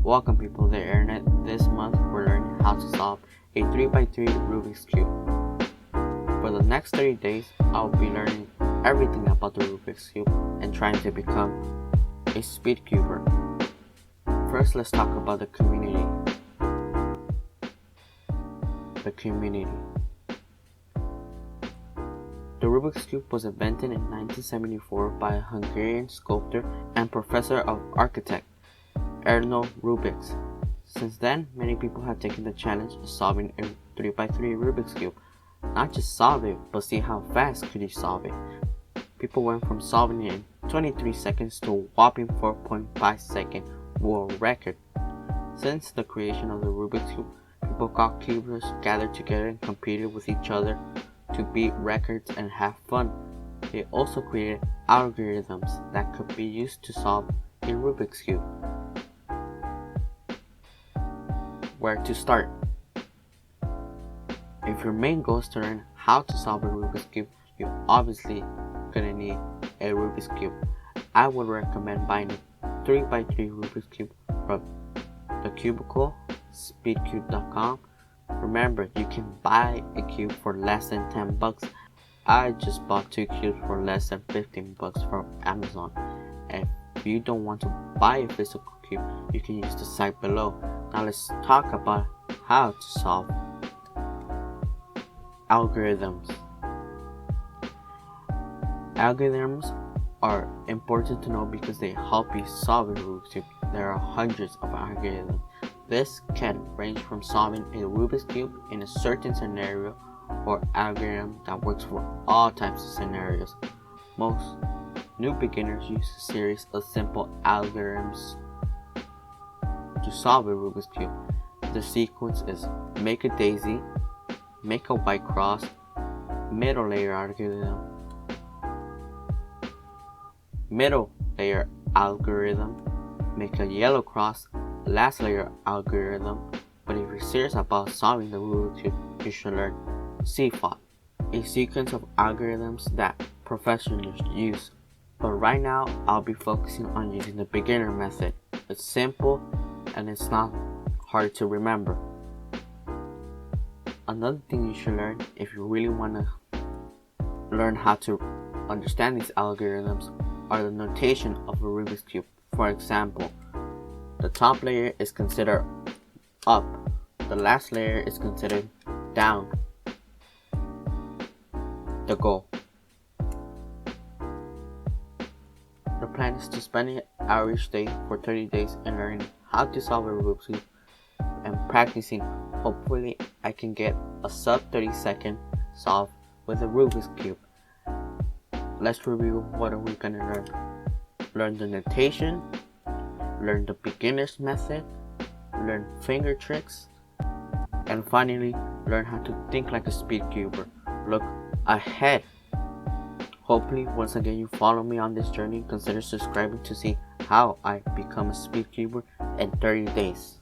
Welcome people to the internet. This month we're learning how to solve a 3x3 Rubik's Cube. For the next 30 days, I'll be learning everything about the Rubik's Cube and trying to become a speed cuber. First, let's talk about the community. The Rubik's Cube was invented in 1974 by a Hungarian sculptor and professor of architect, Rubik. Since then, many people have taken the challenge of solving a 3x3 Rubik's Cube. Not just solve it, but see how fast could you solve it. People went from solving it in 23 seconds to a whopping 4.5 second world record. Since the creation of the Rubik's Cube, people called cubers gathered together and competed with each other to beat records and have fun. They also created algorithms that could be used to solve a Rubik's Cube. Where to start? If your main goal is to learn how to solve a Rubik's Cube, you're obviously gonna need a Rubik's Cube. I would recommend buying a 3x3 Rubik's Cube from the Cubicle, speedcube.com. Remember, you can buy a cube for less than 10 bucks. I just bought 2 cubes for less than 15 bucks from Amazon. And if you don't want to buy a physical cube, you can use the site below. Now let's talk about how to solve algorithms. Algorithms are important to know because they help you solve a Rubik's Cube. There are hundreds of algorithms. This can range from solving a Rubik's Cube in a certain scenario or algorithm that works for all types of scenarios. Most new beginners use a series of simple algorithms to solve a Rubik's Cube. The sequence is make a daisy, make a white cross, middle layer algorithm, make a yellow cross, last layer algorithm. But if you're serious about solving the Rubik's Cube, you should learn CFOT, a sequence of algorithms that professionals use. But right now, I'll be focusing on using the beginner method. It's simple and it's not hard to remember. Another thing you should learn if you really want to learn how to understand these algorithms are the notation of a Rubik's Cube. For example, the top layer is considered up, the last layer is considered down. The goal. The plan is to spend an hour each day for 30 days and learning how to solve a Rubik's Cube and practicing. Hopefully I can get a sub 30-second solve with a Rubik's Cube. Let's review what are we gonna learn. Learn the notation, learn the beginner's method, learn finger tricks, and finally learn how to think like a speed cuber. Look ahead. Hopefully once again you follow me on this journey. Consider subscribing to see how I become a speed cuber in 30 days.